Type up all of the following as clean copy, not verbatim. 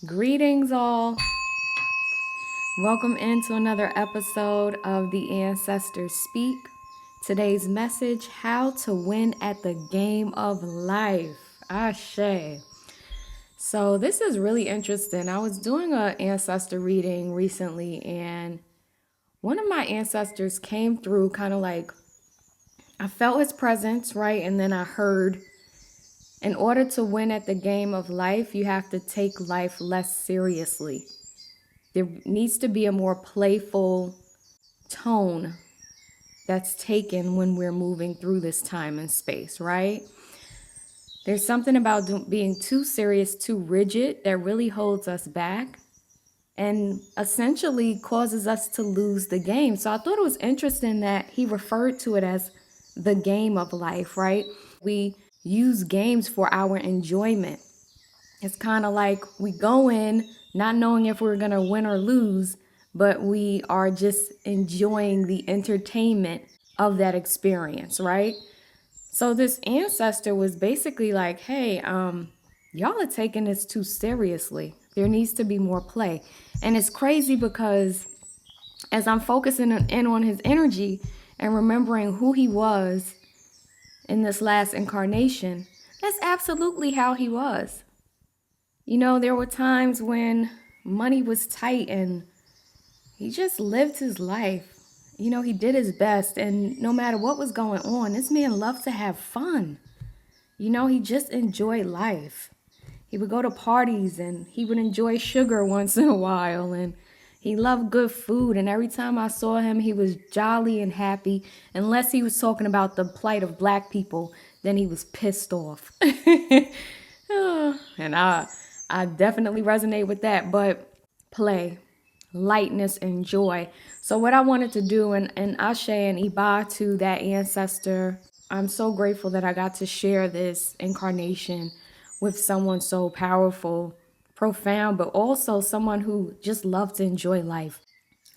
Greetings, all. Welcome into another episode of the Ancestor Speak. Today's message: how to win at the game of life. Ashe. So, this is really interesting. I was doing an ancestor reading recently, and one of my ancestors came through kind of like I felt his presence, right? And then I heard, in order to win at the game of life, you have to take life less seriously. There needs to be a more playful tone that's taken when we're moving through this time and space, right? There's something about being too serious, too rigid that really holds us back and essentially causes us to lose the game. So I thought it was interesting that he referred to it as the game of life, right? We use games for our enjoyment. It's kind of like we go in not knowing if we're going to win or lose, but we are just enjoying the entertainment of that experience, right? So this ancestor was basically like, hey, y'all are taking this too seriously. There needs to be more play. And it's crazy because as I'm focusing in on his energy and remembering who he was in this last incarnation, that's absolutely how he was. You know, there were times when money was tight and he just lived his life. You know, he did his best, and no matter what was going on, this man loved to have fun. You know, he just enjoyed life. He would go to parties and he would enjoy sugar once in a while, and he loved good food. And every time I saw him, he was jolly and happy. Unless he was talking about the plight of black people, then he was pissed off. And I definitely resonate with that, but play, lightness, and joy. So what I wanted to do, and Ashe and Iba to that ancestor, I'm so grateful that I got to share this incarnation with someone so powerful, profound, but also someone who just loved to enjoy life.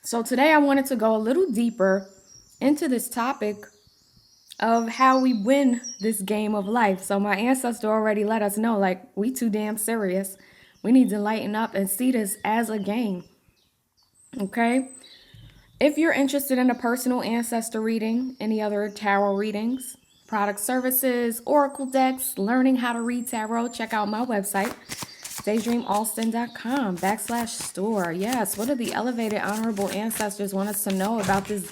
So today I wanted to go a little deeper into this topic of how we win this game of life. So my ancestor already let us know, like, we too damn serious. We need to lighten up and see this as a game. Okay? If you're interested in a personal ancestor reading, any other tarot readings, product services, oracle decks, learning how to read tarot, check out my website, daydreamalston.com/store. Yes, what do the elevated honorable ancestors want us to know about this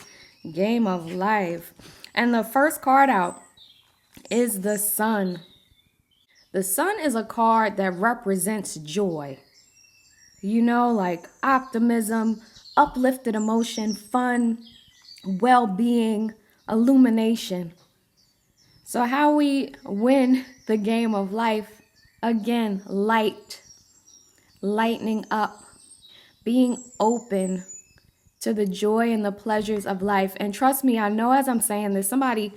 game of life? And the first card out is the Sun. The Sun is a card that represents joy. You know, like optimism, uplifted emotion, fun, well-being, illumination. So how we win the game of life, again, lightening up, being open to the joy and the pleasures of life. And trust me, I know as I'm saying this, I'm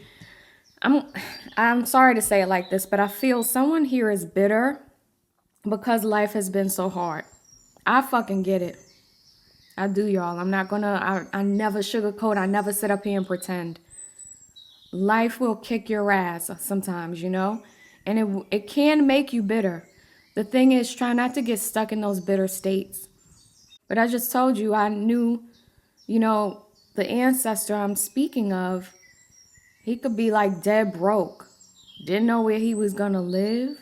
sorry to say it like this, but I feel someone here is bitter because life has been so hard. I fucking get it. I do, y'all. I'm not gonna, I never sugarcoat. I never sit up here and pretend. Life will kick your ass sometimes, you know? And it can make you bitter. The thing is, try not to get stuck in those bitter states. But I just told you, I knew, you know, the ancestor I'm speaking of, he could be like dead broke. Didn't know where he was gonna live.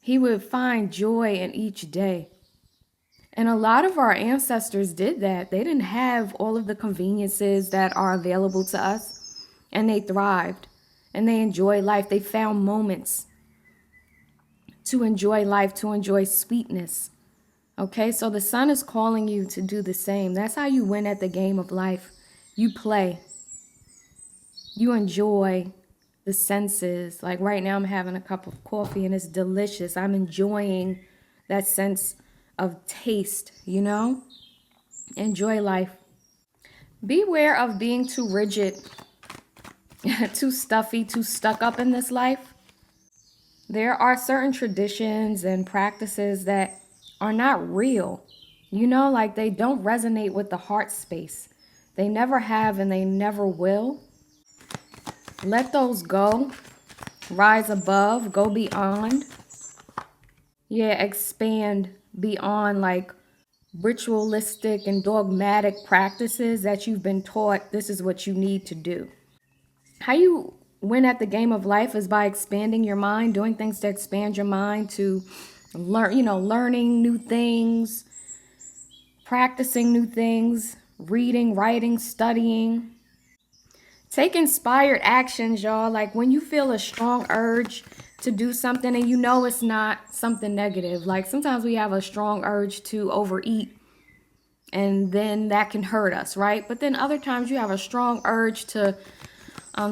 He would find joy in each day. And a lot of our ancestors did that. They didn't have all of the conveniences that are available to us, and they thrived and they enjoyed life. They found moments to enjoy life, to enjoy sweetness. Okay, so the Sun is calling you to do the same. That's how you win at the game of life. You play, you enjoy the senses. Like right now, I'm having a cup of coffee and it's delicious. I'm enjoying that sense of taste, you know? Enjoy life. Beware of being too rigid, too stuffy, too stuck up in this life. There are certain traditions and practices that are not real. You know, like they don't resonate with the heart space. They never have and they never will. Let those go. Rise above, go beyond. Yeah, expand beyond like ritualistic and dogmatic practices that you've been taught this is what you need to do. How you win at the game of life is by expanding your mind, doing things to expand your mind, to learn, learning new things, practicing new things, reading, writing, studying. Take inspired actions, y'all. Like when you feel a strong urge to do something and you know it's not something negative. Like sometimes we have a strong urge to overeat and then that can hurt us, right? But then other times you have a strong urge to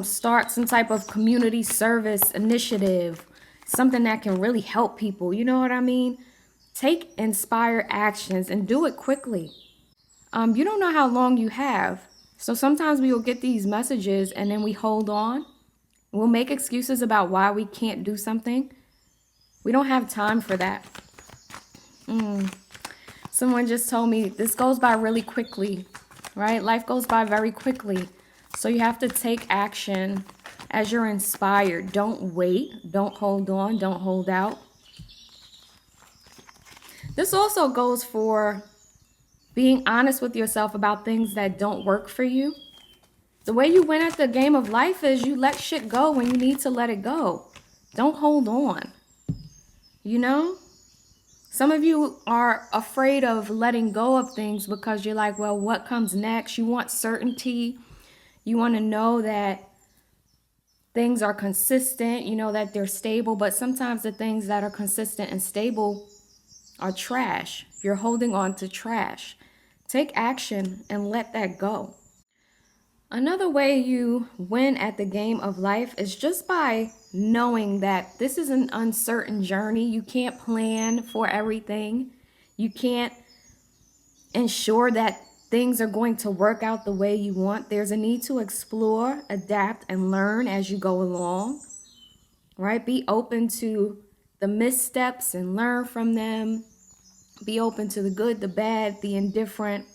start some type of community service initiative, something that can really help people. You know what I mean? Take inspired actions and do it quickly. You don't know how long you have. So sometimes we will get these messages and then we hold on. We'll make excuses about why we can't do something. We don't have time for that. Someone just told me this goes by really quickly, right? Life goes by very quickly. So you have to take action as you're inspired. Don't wait. Don't hold on. Don't hold out. This also goes for being honest with yourself about things that don't work for you. The way you win at the game of life is you let shit go when you need to let it go. Don't hold on. You know? Some of you are afraid of letting go of things because you're like, well, what comes next? You want certainty. You want to know that things are consistent, you know, that they're stable. But sometimes the things that are consistent and stable are trash. You're holding on to trash. Take action and let that go. Another way you win at the game of life is just by knowing that this is an uncertain journey. You can't plan for everything. You can't ensure that things are going to work out the way you want. There's a need to explore, adapt, and learn as you go along, right? Be open to the missteps and learn from them. Be open to the good, the bad, the indifferent.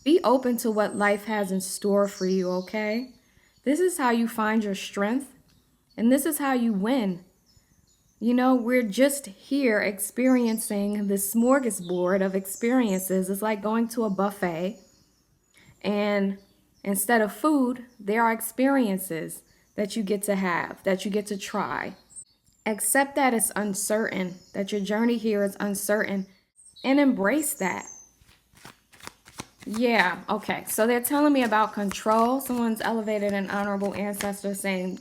Be open to what life has in store for you, okay? This is how you find your strength, and this is how you win. You know, we're just here experiencing the smorgasbord of experiences. It's like going to a buffet, and instead of food, there are experiences that you get to have, that you get to try. Accept that it's uncertain, that your journey here is uncertain, and embrace that. Yeah, okay. So they're telling me about control. Someone's elevated an honorable ancestor saying,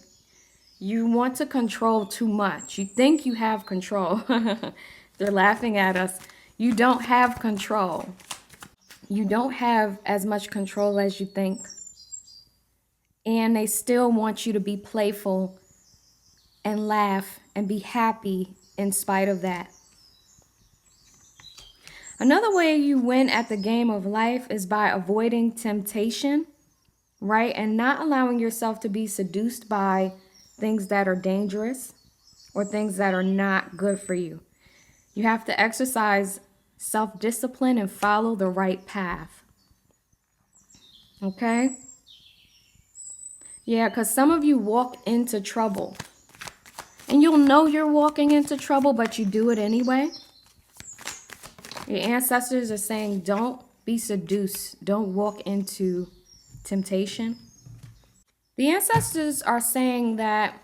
you want to control too much. You think you have control. They're laughing at us. You don't have control. You don't have as much control as you think. And they still want you to be playful and laugh and be happy in spite of that. Another way you win at the game of life is by avoiding temptation, right? And not allowing yourself to be seduced by things that are dangerous or things that are not good for you. You have to exercise self-discipline and follow the right path. Okay? Yeah, because some of you walk into trouble. And you'll know you're walking into trouble, but you do it anyway. Your ancestors are saying, don't be seduced. Don't walk into temptation. The ancestors are saying that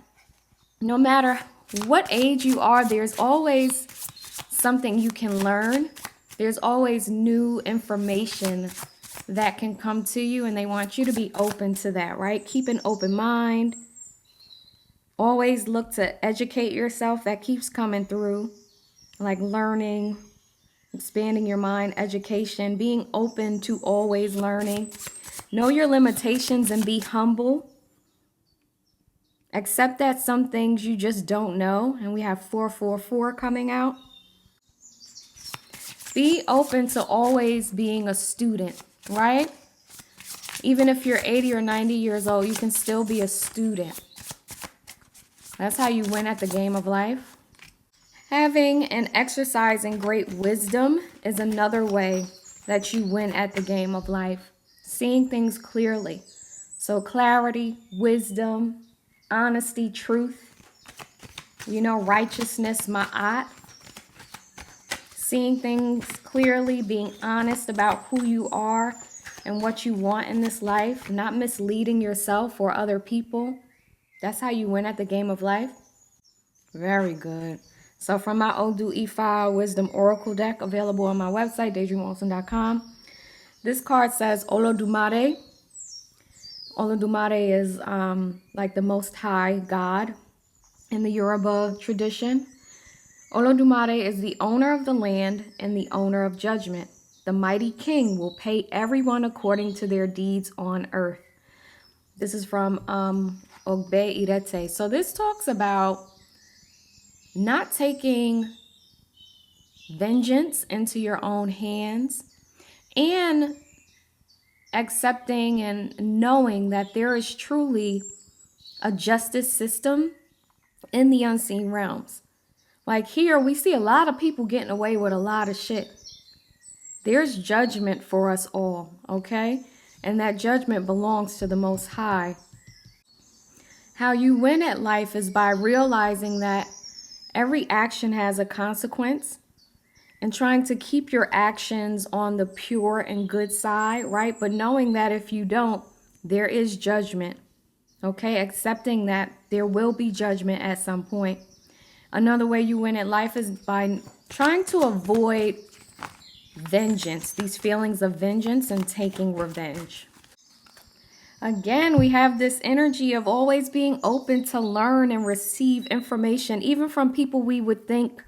no matter what age you are, there's always something you can learn. There's always new information that can come to you, and they want you to be open to that, right? Keep an open mind. Always look to educate yourself. That keeps coming through, like learning, expanding your mind, education, being open to always learning. Know your limitations and be humble. Accept that some things you just don't know. And we have 444 coming out. Be open to always being a student, right? Even if you're 80 or 90 years old, you can still be a student. That's how you win at the game of life. Having and exercising great wisdom is another way that you win at the game of life. Seeing things clearly. So clarity, wisdom, honesty, truth, righteousness, ma'at. seeing things clearly, being honest about who you are and what you want in this life, not misleading yourself or other people. That's how you win at the game of life. Very good. So from my Odu Ifa Wisdom Oracle deck available on my website, daydreamwilson.com, this card says Olodumare. Olodumare is like the Most High God in the Yoruba tradition. Olodumare is the owner of the land and the owner of judgment. The mighty king will pay everyone according to their deeds on earth. This is from Ogbe Irete. So this talks about not taking vengeance into your own hands and accepting and knowing that there is truly a justice system in the unseen realms. Like here, we see a lot of people getting away with a lot of shit. There's judgment for us all, okay? And that judgment belongs to the Most High. How you win at life is by realizing that every action has a consequence and trying to keep your actions on the pure and good side, right? But knowing that if you don't, there is judgment, okay? Accepting that there will be judgment at some point. Another way you win at life is by trying to avoid vengeance, these feelings of vengeance and taking revenge. Again, we have this energy of always being open to learn and receive information, even from people we would think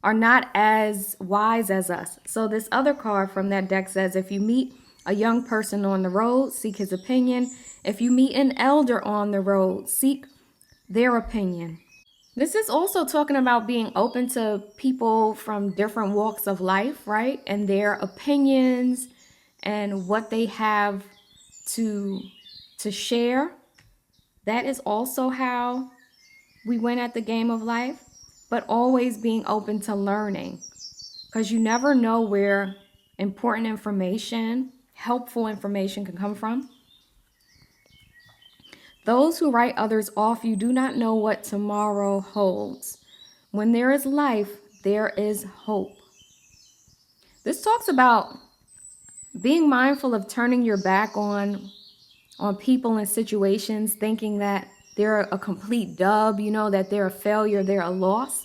are not as wise as us. So this other card from that deck says, if you meet a young person on the road, seek his opinion. If you meet an elder on the road, seek their opinion. This is also talking about being open to people from different walks of life, right? And their opinions and what they have to share. That is also how we win at the game of life, but always being open to learning, because you never know where important information, helpful information can come from. Those who write others off, you do not know what tomorrow holds. When there is life, there is hope. This talks about being mindful of turning your back on people and situations, thinking that they're a complete dub, you know, that they're a failure, they're a loss.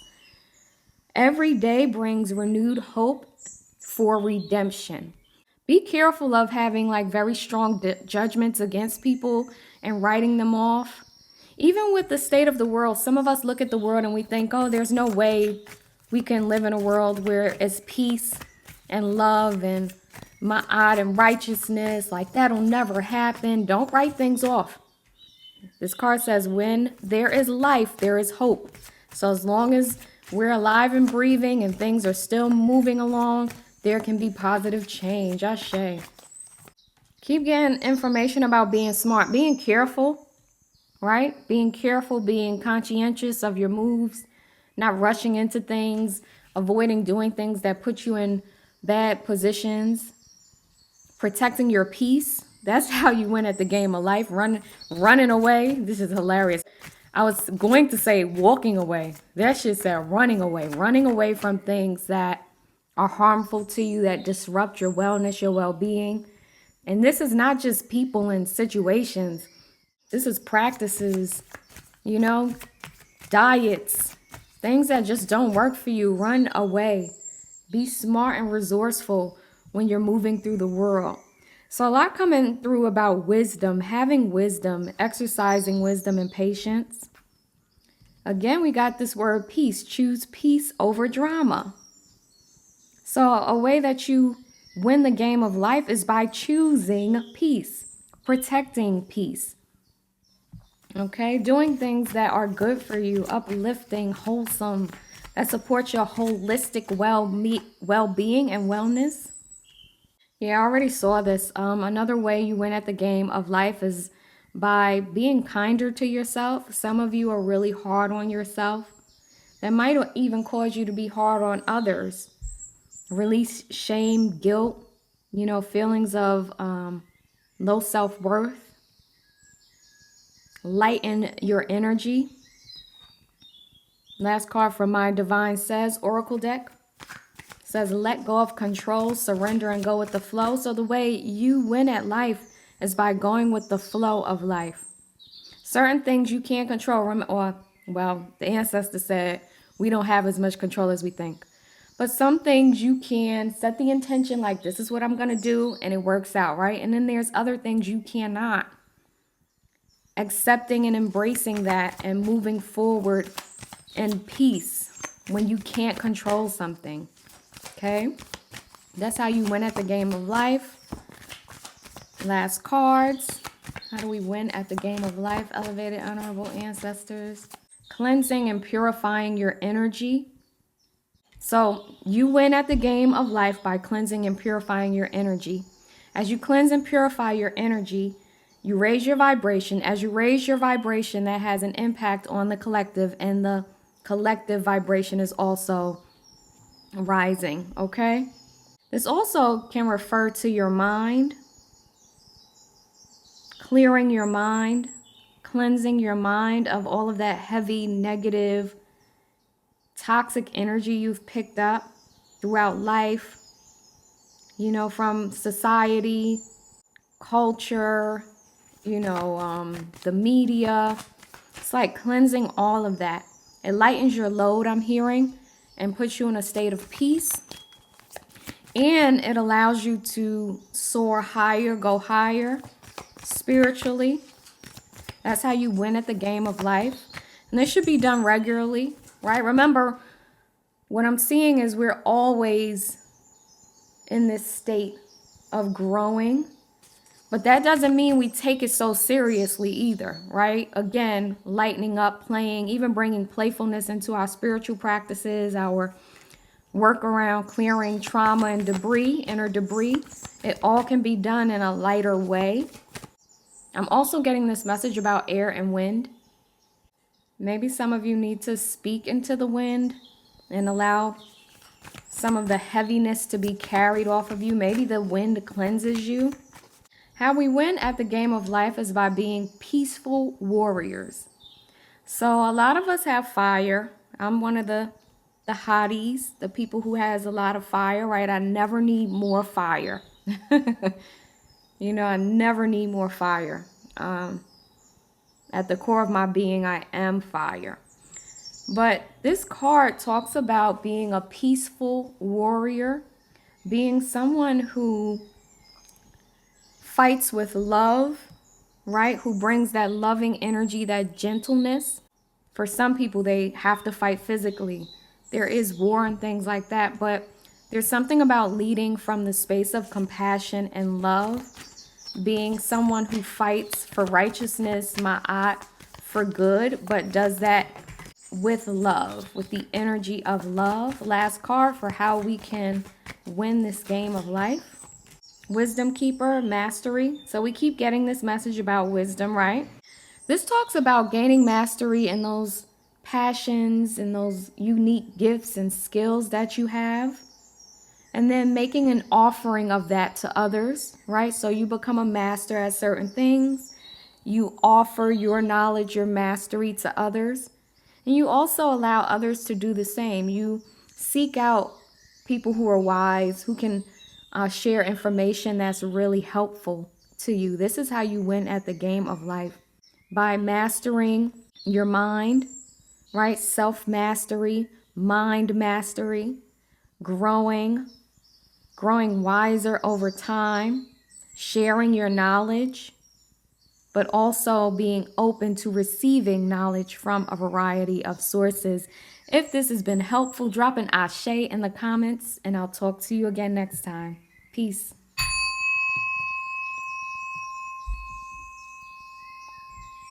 Every day brings renewed hope for redemption. Be careful of having like very strong judgments against people and writing them off. Even with the state of the world, some of us look at the world and we think, oh, there's no way we can live in a world where it's peace and love and ma'at and righteousness. Like that'll never happen. Don't write things off. This card says, when there is life, there is hope. So as long as we're alive and breathing and things are still moving along, there can be positive change. Ashe. Keep getting information about being smart, being careful, right? Being careful, being conscientious of your moves, not rushing into things, avoiding doing things that put you in bad positions, protecting your peace. That's how you win at the game of life. Running away. This is hilarious. I was going to say walking away. That shit said running away from things that are harmful to you, that disrupt your wellness, your well-being. And this is not just people and situations. This is practices, you know, diets, things that just don't work for you. Run away. Be smart and resourceful when you're moving through the world. So a lot coming through about wisdom, having wisdom, exercising wisdom and patience. Again, we got this word peace. Choose peace over drama. So a way that you win the game of life is by choosing peace, protecting peace. Okay, doing things that are good for you, uplifting, wholesome, that support your holistic well-being and wellness. Yeah, I already saw this. Another way you win at the game of life is by being kinder to yourself. Some of you are really hard on yourself. That might even cause you to be hard on others. Release shame, guilt, you know, feelings of low self-worth. Lighten your energy. Last card from my Divine Says Oracle deck. It says let go of control, surrender, and go with the flow. So the way you win at life is by going with the flow of life. Certain things you can't control, or, well, the ancestor said we don't have as much control as we think. But some things you can set the intention like this is what I'm going to do, and it works out, right? And then there's other things you cannot. Accepting and embracing that and moving forward in peace when you can't control something, okay? That's how you win at the game of life. Last cards. How do we win at the game of life? Elevated, honorable ancestors. Cleansing and purifying your energy. So you win at the game of life by cleansing and purifying your energy. As you cleanse and purify your energy, you raise your vibration. As you raise your vibration, that has an impact on the collective, and the collective vibration is also rising, okay? This also can refer to your mind, clearing your mind, cleansing your mind of all of that heavy, negative, toxic energy you've picked up throughout life, you know, from society, culture, you know, the media. It's like cleansing all of that. It lightens your load, I'm hearing, and puts you in a state of peace. And it allows you to soar higher, go higher spiritually. That's how you win at the game of life. And this should be done regularly, right? Remember, what I'm seeing is we're always in this state of growing. But that doesn't mean we take it so seriously either, right? Again, lightening up, playing, even bringing playfulness into our spiritual practices, our work around clearing trauma and debris, inner debris. It all can be done in a lighter way. I'm also getting this message about air and wind. Maybe some of you need to speak into the wind and allow some of the heaviness to be carried off of you. Maybe the wind cleanses you. How we win at the game of life is by being peaceful warriors. So a lot of us have fire. I'm one of the hotties, the people who has a lot of fire, right? I never need more fire. You know, I never need more fire. At the core of my being, I am fire. But this card talks about being a peaceful warrior, being someone who fights with love, right? Who brings that loving energy, that gentleness. For some people, they have to fight physically. There is war and things like that, but there's something about leading from the space of compassion and love, being someone who fights for righteousness, ma'at, for good, but does that with love, with the energy of love. Last card for how we can win this game of life. Wisdom keeper, mastery. So we keep getting this message about wisdom, right? This talks about gaining mastery in those passions and those unique gifts and skills that you have. And then making an offering of that to others, right? So you become a master at certain things. You offer your knowledge, your mastery to others. And you also allow others to do the same. You seek out people who are wise, who can share information that's really helpful to you. This is how you win at the game of life. By mastering your mind, right? Self-mastery, mind mastery, growing wiser over time, sharing your knowledge, but also being open to receiving knowledge from a variety of sources. If this has been helpful, drop an ashe in the comments, and I'll talk to you again next time. Peace.